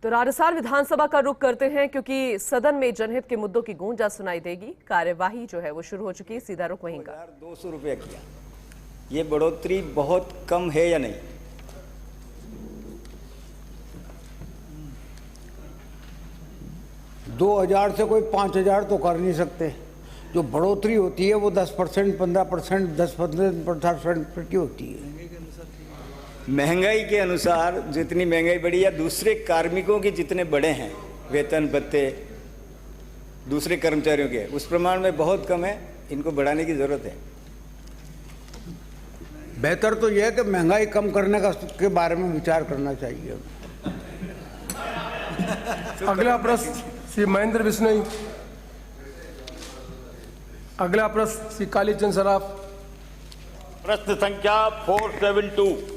तो राजस्थान विधानसभा का रुख करते हैं क्योंकि सदन में जनहित के मुद्दों की गूंज आज सुनाई देगी। कार्यवाही जो है वो शुरू हो चुकी है। सीधा रुख वहीं का। 200 रुपये किया, ये बढ़ोतरी बहुत कम है या नहीं? दो 2000 से कोई 5000 तो कर नहीं सकते। जो बढ़ोतरी होती है वो 10%, 15%, 10-15% की होती है। महंगाई के अनुसार जितनी महंगाई बढ़ी या दूसरे कार्मिकों के जितने बढ़े हैं वेतन भत्ते दूसरे कर्मचारियों के, उस प्रमाण में बहुत कम है। इनको बढ़ाने की जरूरत है। बेहतर तो यह है कि महंगाई कम करने के बारे में विचार करना चाहिए। अगला प्रश्न श्री महेंद्र बिश्नोई। अगला प्रश्न श्री कालीचंद सराफ। प्रश्न संख्या 472।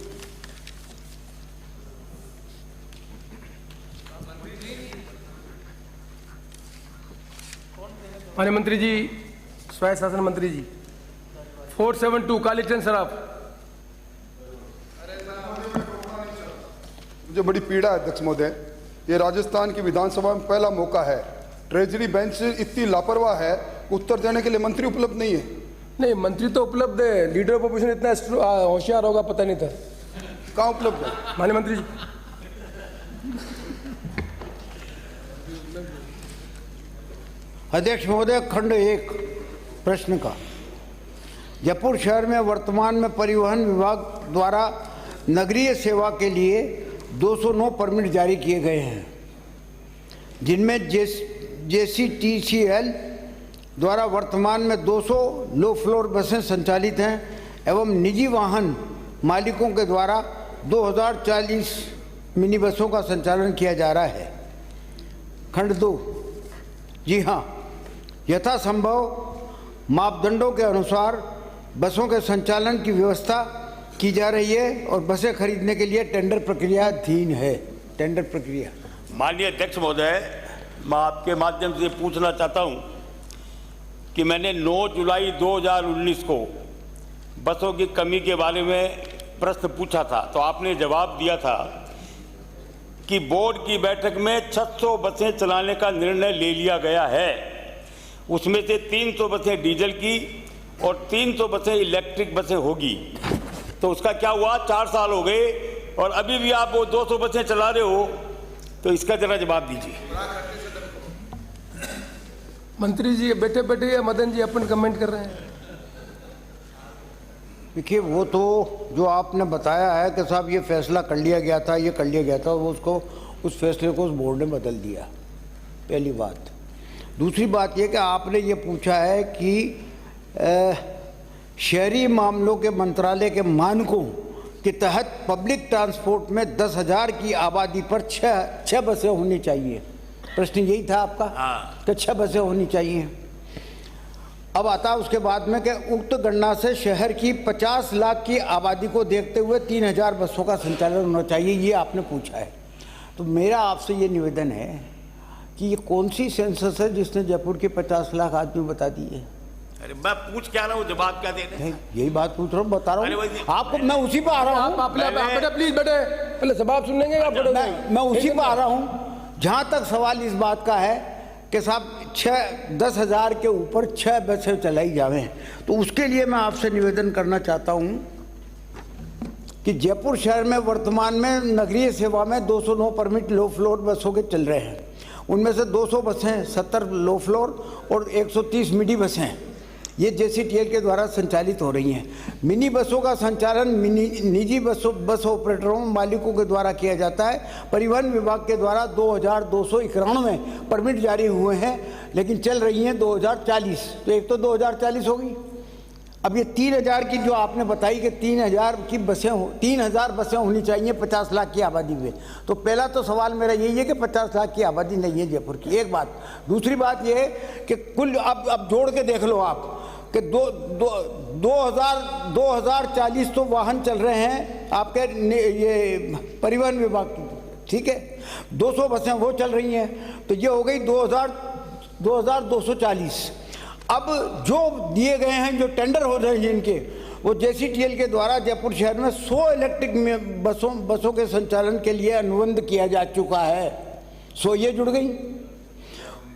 माननीय मंत्री जी, स्वायत्त शासन मंत्री जी, 472 कालीचंद सराफ। मुझे बड़ी पीड़ा है अध्यक्ष महोदय, ये राजस्थान की विधानसभा में पहला मौका है। ट्रेजरी बेंच इतनी लापरवाह है, उत्तर देने के लिए मंत्री उपलब्ध नहीं है। नहीं, मंत्री तो उपलब्ध है, लीडर ऑफ अपोजिशन इतना होशियार होगा पता नहीं था। कहाँ उपलब्ध है माननीय मंत्री जी? अध्यक्ष महोदय, खंड 1 प्रश्न का, जयपुर शहर में वर्तमान में परिवहन विभाग द्वारा नगरीय सेवा के लिए 209 परमिट जारी किए गए हैं, जिनमें JCTCL द्वारा वर्तमान में 200 लो फ्लोर बसें संचालित हैं एवं निजी वाहन मालिकों के द्वारा 2040 मिनी बसों का संचालन किया जा रहा है। खंड 2, जी हाँ, यथासंभव मापदंडों के अनुसार बसों के संचालन की व्यवस्था की जा रही है और बसें खरीदने के लिए टेंडर प्रक्रिया अधीन है। टेंडर प्रक्रिया। माननीय अध्यक्ष महोदय, मैं आपके माध्यम से पूछना चाहता हूं कि मैंने 9 जुलाई 2019 को बसों की कमी के बारे में प्रश्न पूछा था, तो आपने जवाब दिया था कि बोर्ड की बैठक में 600 बसें चलाने का निर्णय ले लिया गया है। उसमें से 300 बसें डीजल की और 300 बसें इलेक्ट्रिक बसें होगी। तो उसका क्या हुआ? 4 साल हो गए और अभी भी आप वो 200 बसें चला रहे हो, तो इसका जरा जवाब दीजिए। मंत्री जी बैठे बैठे मदन जी अपन कमेंट कर रहे हैं। देखिए, वो तो जो आपने बताया है कि साहब ये फैसला कर लिया गया था, ये कर लिया गया था, वो उसको उस फैसले को उस बोर्ड ने बदल दिया, पहली बात। दूसरी बात ये कि आपने ये पूछा है कि शहरी मामलों के मंत्रालय के मानकों के तहत पब्लिक ट्रांसपोर्ट में 10,000 की आबादी पर 6 बसें होनी चाहिए। प्रश्न यही था आपका? हाँ। कि 6 बसें होनी चाहिए। अब आता उसके बाद में कि उक्त गणना से शहर की 50 लाख की आबादी को देखते हुए 3000 बसों का संचालन होना चाहिए, ये आपने पूछा है। तो मेरा आपसे ये निवेदन है कि ये कौन सी सेंसस है जिसने जयपुर के 50 लाख आदमी बता दिए? अरे मैं पूछ क्या रहा हूँ, जवाब क्या दे रहे हैं? यही बात पूछ रहा हूँ, बता रहा हूँ आपको। मैं उसी पर आ रहा हूँ। आप प्लीज बैठे, पहले जवाब सुन लेंगे आप। मैं उसी पर आ रहा हूँ जहाँ तक सवाल इस बात का है कि साहब 10,000 के ऊपर 6 बसें चलाई जावें। तो उसके लिए मैं आपसे निवेदन करना चाहता हूँ कि जयपुर शहर में वर्तमान में नगरीय सेवा में 209 परमिट लो फ्लोर बसों के चल रहे हैं। उनमें से 200 बसें 70 लो फ्लोर और 130 मिडी बसें ये JCTL के द्वारा संचालित हो रही हैं। मिनी बसों का संचालन निजी बस ऑपरेटरों मालिकों के द्वारा किया जाता है। परिवहन विभाग के द्वारा 2291 परमिट जारी हुए हैं, लेकिन चल रही हैं 2040। तो एक तो 2040 होगी। अब ये 3000 की जो आपने बताई कि 3000 की बसें 3000 बसें होनी चाहिए 50 लाख की आबादी में, तो पहला तो सवाल मेरा यही है कि 50 लाख की आबादी नहीं है जयपुर की, एक बात। दूसरी बात ये है कि कुल अब जोड़ के देख लो आप कि 2040 तो वाहन चल रहे हैं आपके ये परिवहन विभाग की, ठीक है। 200 बसें वो चल रही हैं, तो ये हो गई 2240। अब जो दिए गए हैं, जो टेंडर हो रहे हैं इनके, वो JCTL के द्वारा जयपुर शहर में 100 इलेक्ट्रिक बसों के संचालन के लिए अनुबंध किया जा चुका है। सो ये जुड़ गई।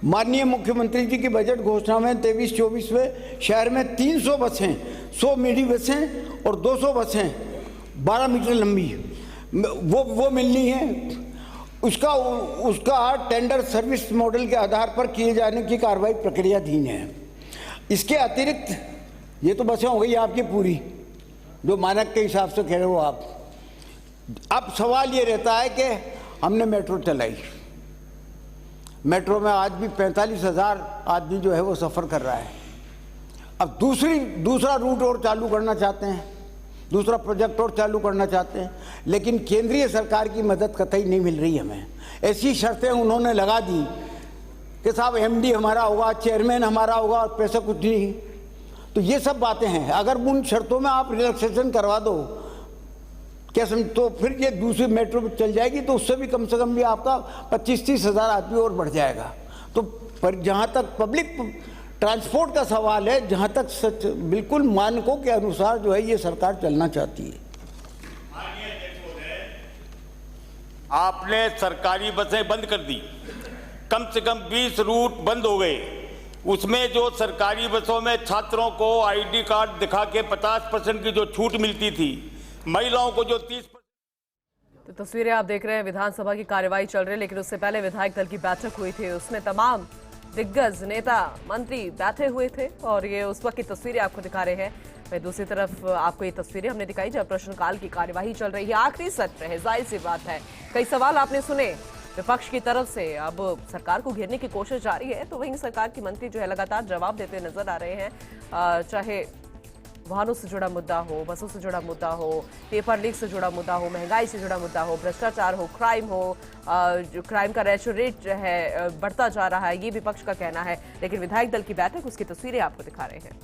माननीय मुख्यमंत्री जी की बजट घोषणा में 23-24 में शहर में 300 बसें, 100 मिनी बसें और 200 बसें 12 मीटर लंबी वो मिलनी है। उसका टेंडर सर्विस मॉडल के आधार पर किए जाने की कार्रवाई प्रक्रियाधीन है। इसके अतिरिक्त ये तो बसें हो गई आपकी पूरी जो मानक के हिसाब से कह रहे हो आप। अब सवाल ये रहता है कि हमने मेट्रो चलाई, मेट्रो में आज भी 45,000 आदमी जो है वो सफ़र कर रहा है। अब दूसरा रूट और चालू करना चाहते हैं, दूसरा प्रोजेक्ट और चालू करना चाहते हैं, लेकिन केंद्रीय सरकार की मदद कतई नहीं मिल रही हमें। ऐसी शर्तें उन्होंने लगा दी कि साहब एमडी हमारा होगा, चेयरमैन हमारा होगा और पैसा कुछ नहीं। तो ये सब बातें हैं। अगर उन शर्तों में आप रिलैक्सेशन करवा दो क्या समझ, तो फिर ये दूसरी मेट्रो चल जाएगी, तो उससे भी कम से कम भी आपका 25-30 हज़ार आदमी और बढ़ जाएगा। तो पर जहाँ तक पब्लिक ट्रांसपोर्ट का सवाल है, जहाँ तक सच बिल्कुल मानकों के अनुसार जो है ये सरकार चलना चाहती है। आपने सरकारी बसें बंद कर दी, कम से कम 20 रूट बंद हो गए। उसमें जो सरकारी बसों में छात्रों को आईडी कार्ड दिखा के 50% की जो छूट मिलती थी, महिलाओं को जो 30%। तो तस्वीरें आप देख रहे हैं, विधानसभा की कार्यवाही चल रही है, लेकिन उससे पहले विधायक दल की बैठक हुई थी। उसमें तमाम दिग्गज नेता मंत्री बैठे हुए थे और ये उस वक्त की तस्वीरें आपको दिखा रहे हैं। वहीं दूसरी तरफ आपको ये तस्वीरें हमने दिखाई जब प्रश्नकाल की कार्यवाही चल रही है, आखिरी सत्र है, जाहिर सी बात है कई सवाल आपने सुने विपक्ष की तरफ से। अब सरकार को घेरने की कोशिश जारी है, तो वहीं सरकार की मंत्री जो है लगातार जवाब देते नजर आ रहे हैं। चाहे वाहनों से जुड़ा मुद्दा हो, बसों से जुड़ा मुद्दा हो, पेपर लीक से जुड़ा मुद्दा हो, महंगाई से जुड़ा मुद्दा हो, भ्रष्टाचार हो, क्राइम हो, जो क्राइम का रेशो रेट जो है बढ़ता जा रहा है, ये विपक्ष का कहना है। लेकिन विधायक दल की बैठक, उसकी तस्वीरें आपको दिखा रहे हैं।